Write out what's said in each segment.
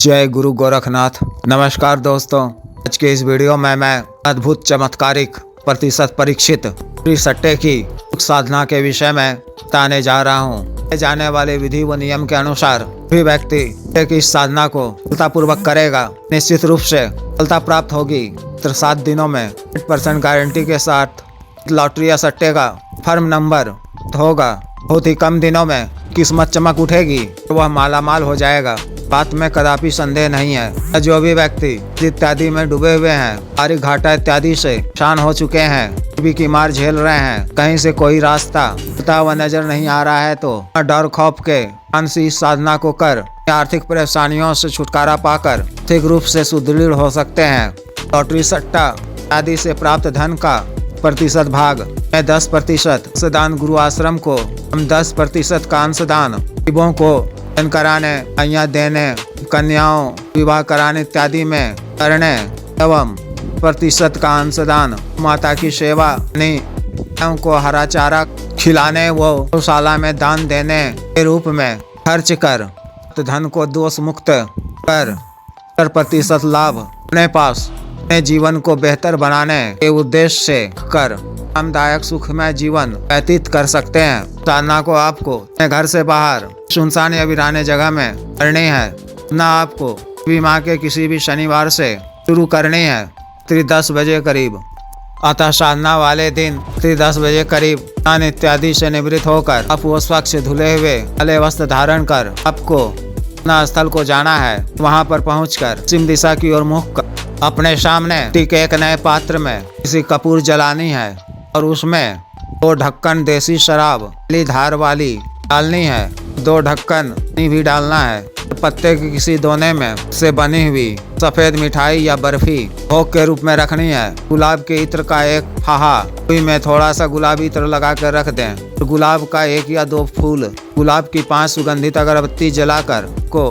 जय गुरु गोरखनाथ। नमस्कार दोस्तों, आज के इस वीडियो में मैं अद्भुत चमत्कारिक प्रतिशत परीक्षित फ्री सट्टे की साधना के विषय में बताने जा रहा हूँ। जाने वाले विधि व नियम के अनुसार भी व्यक्ति एक इस साधना को सफलतापूर्वक करेगा, निश्चित रूप से सफलता प्राप्त होगी। 7 दिनों में 100% गारंटी के साथ लॉटरी या सट्टे का फर्म नंबर होगा। बहुत ही कम दिनों में किस्मत चमक उठेगी, वह मालामाल हो जाएगा। बात में कदापि संदेह नहीं है। जो भी व्यक्ति इत्यादि में डूबे हुए हैं, भारी घाटा इत्यादि से परेशान हो चुके हैं, गरीबी की मार झेल रहे हैं, कहीं से कोई रास्ता खुलता हुआ नजर नहीं आ रहा है, तो डर खौफ के मानसी इस साधना को कर आर्थिक परेशानियों से छुटकारा पाकर आर्थिक रूप से सुदृढ़ हो सकते हैं। लॉटरी सट्टा आदि से प्राप्त धन का प्रतिशत भाग में 10% अंशदान, गुरु आश्रम को हम 10% का अंशदान, गरीबों को दान कराने, कन्या देने, कन्याओं विवाह कराने इत्यादि में करने एवं प्रतिशत का अंशदान, माता की सेवा को हरा चारा खिलाने व गौशाला में दान देने के रूप में खर्च कर धन को दोष मुक्त कर 10% लाभ अपने पास अपने जीवन को बेहतर बनाने के उद्देश्य से कर आरामदायक सुखमय जीवन व्यतीत कर सकते हैं। साधना को आपको अपने घर से बाहर सुनसान या वीराने जगह में करनी है। ना आपको माह के किसी भी शनिवार से शुरू करनी है। 10 बजे करीब अतः साधना वाले दिन 10 बजे करीब स्नान इत्यादि से निवृत्त होकर आप वो स्वच्छ धुले हुए काले वस्त्र धारण कर आपको अपना स्थल को जाना है। वहां पर पहुंचकर पश्चिम दिशा की ओर मुख कर अपने सामने ठीक एक नए पात्र में किसी कपूर जलानी है और उसमें 2 ढक्कन देसी शराब पीली धार वाली डालनी है। 2 ढक्कन भी डालना है। पत्ते की किसी दोने में से बनी हुई सफेद मिठाई या बर्फी भोग के रूप में रखनी है। गुलाब के इत्र का एक फाहा में थोड़ा सा गुलाबी इत्र लगा कर रख दें। गुलाब का 1 या 2 फूल, गुलाब की 5 सुगंधित अगरबत्ती जलाकर को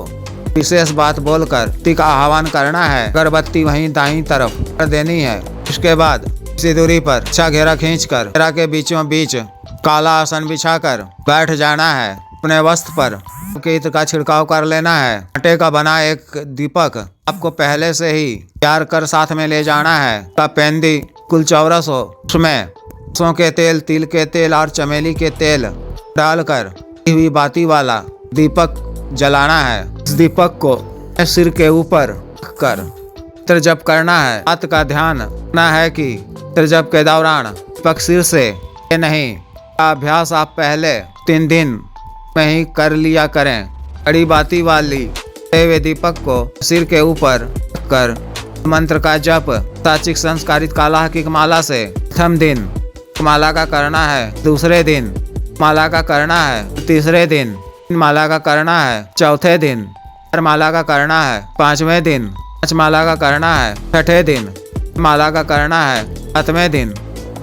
विशेष बात बोलकर का आह्वान करना है। अगरबत्ती वहीं दाईं तरफ कर देनी है। इसके बाद इसी दूरी पर अच्छा घेरा खींचकर घेरा के बीचों बीच काला आसन बिछाकर बैठ जाना है। अपने वस्त्र पर के इत्र का छिड़काव कर लेना है। आटे का बना एक दीपक आपको पहले से ही तैयार कर साथ में ले जाना है। का पेंदी कुल चौरस हो, उसमें सरसों के तेल, तिल के तेल और चमेली के तेल डालकर हुई बाती वाला दीपक जलाना है। इस दीपक को सिर के ऊपर कर इत्र जप करना है। बात का ध्यान रखना है कि इत्र जप के दौरान दीपक सिर से नहीं, अभ्यास आप पहले 3 दिन में ही कर लिया करें। बड़ी बाती वाली वे दीपक को सिर के ऊपर कर मंत्र का जप साचिक संस्कारित काला की माला से प्रथम दिन माला का करना है, दूसरे दिन माला का करना है, तीसरे दिन माला का करना है, चौथे दिन 4 माला का करना है, 5वें दिन 5 माला का करना है, 6ठे दिन माला का करना है, 7वें दिन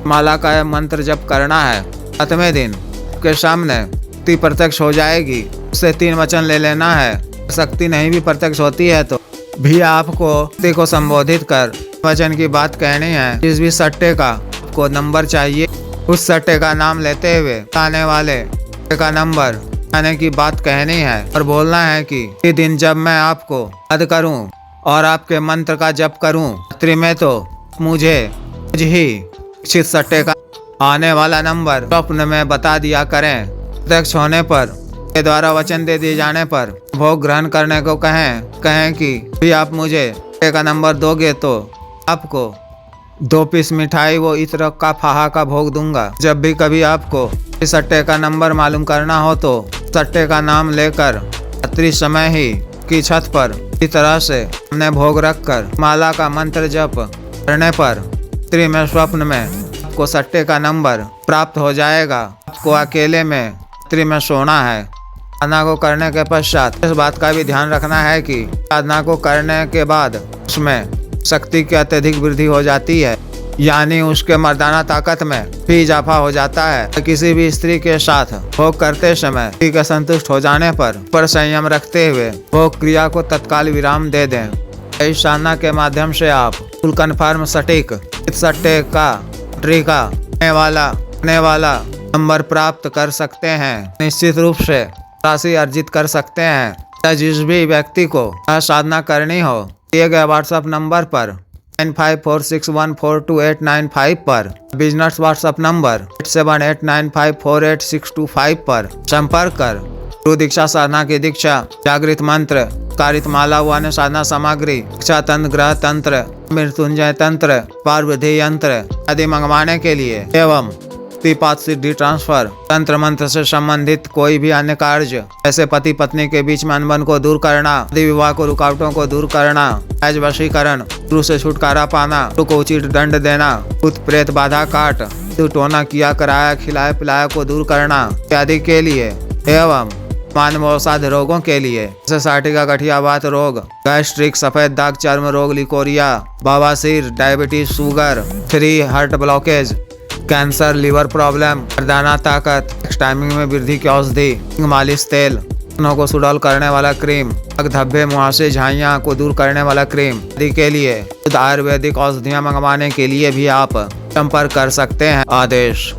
माला का मंत्र जप करना है। 7वें दिन के सामने शक्ति प्रत्यक्ष हो जाएगी, उससे 3 वचन ले लेना है। शक्ति नहीं भी प्रत्यक्ष होती है तो भी आपको शक्ति को संबोधित कर वचन की बात कहनी है। जिस भी सट्टे का आपको नंबर चाहिए, उस सट्टे का नाम लेते हुए आने वाले का नंबर आने की बात कहनी है और बोलना है कि इस दिन जब मैं आपको याद करूं और आपके मंत्र का जप करूं, रात्रि में तो मुझे ही इच्छित सट्टे का आने वाला नंबर स्वप्न में बता दिया करें। प्रत्यक्ष होने पर के द्वारा वचन दे दिए जाने पर भोग ग्रहण करने को कहें कि भी आप मुझे सट्टे का नंबर दोगे तो आपको 2 पीस मिठाई वो इत्र का फाहा का भोग दूंगा। जब भी कभी आपको इस सट्टे का नंबर मालूम करना हो तो सट्टे का नाम लेकर रात्रि समय ही की छत पर इस तरह से हमने भोग रखकर माला का मंत्र जप करने पर रात्रि में स्वप्न में आपको सट्टे का नंबर प्राप्त हो जाएगा। आपको अकेले में रात्रि में सोना है। साधना को करने के पश्चात इस बात का भी ध्यान रखना है कि साधना को करने के बाद उसमें शक्ति की अत्यधिक वृद्धि हो जाती है, यानी उसके मर्दाना ताकत में भी इजाफा हो जाता है। किसी भी स्त्री के साथ भोग करते समय स्त्री के संतुष्ट हो जाने पर संयम रखते हुए भोग क्रिया को तत्काल विराम दे दें। इस साधना के माध्यम से आप फुल कन्फर्म सटीक सट्टे का वाला नंबर प्राप्त कर सकते हैं। निश्चित रूप से राशि अर्जित कर सकते हैं। जिस भी व्यक्ति को यह साधना करनी हो दिए गए व्हाट्सएप नंबर पर 9546142895 पर, बिजनेस व्हाट्सएप नंबर 8789548625 पर संपर्क कर गुरु दीक्षा साधना की दीक्षा, जागृत मंत्र, कारित माला व अन्य साधना सामग्री, दीक्षा तंत्र, ग्रह तंत्र, मृत्युंजय तंत्र, पार्वती यंत्र आदि मंगवाने के लिए एवं पात सिद्धि ट्रांसफर, तंत्र मंत्र से संबंधित कोई भी अन्य कार्य, ऐसे पति पत्नी के बीच में अनबन को दूर करना, आदि विवाह को रुकावटों को दूर करना, आज वशीकरण, गुरु से छुटकारा पाना, गुरु को उचित दंड देना, भूत प्रेत बाधा काट, टोना किया कराया खिलाया पिलाया को दूर करना इत्यादि के लिए एवं मानवसाध रोगों के लिए जैसे साटिका, गठियावात रोग, गैस्ट्रिक, सफेद दाग, चर्म रोग, लिकोरिया, बवासीर, diabetes, sugar, 3 heart blockage, cancer, liver problem, मर्दाना ताकत, टाइमिंग में वृद्धि की औषधि, मालिश तेल, को सुडौल करने वाला क्रीम, धब्बे, मुहासे, झाइयाँ को दूर करने वाला क्रीम आदि के लिए आयुर्वेदिक औषधियाँ मंगवाने के लिए भी आप संपर्क कर सकते हैं। आदेश।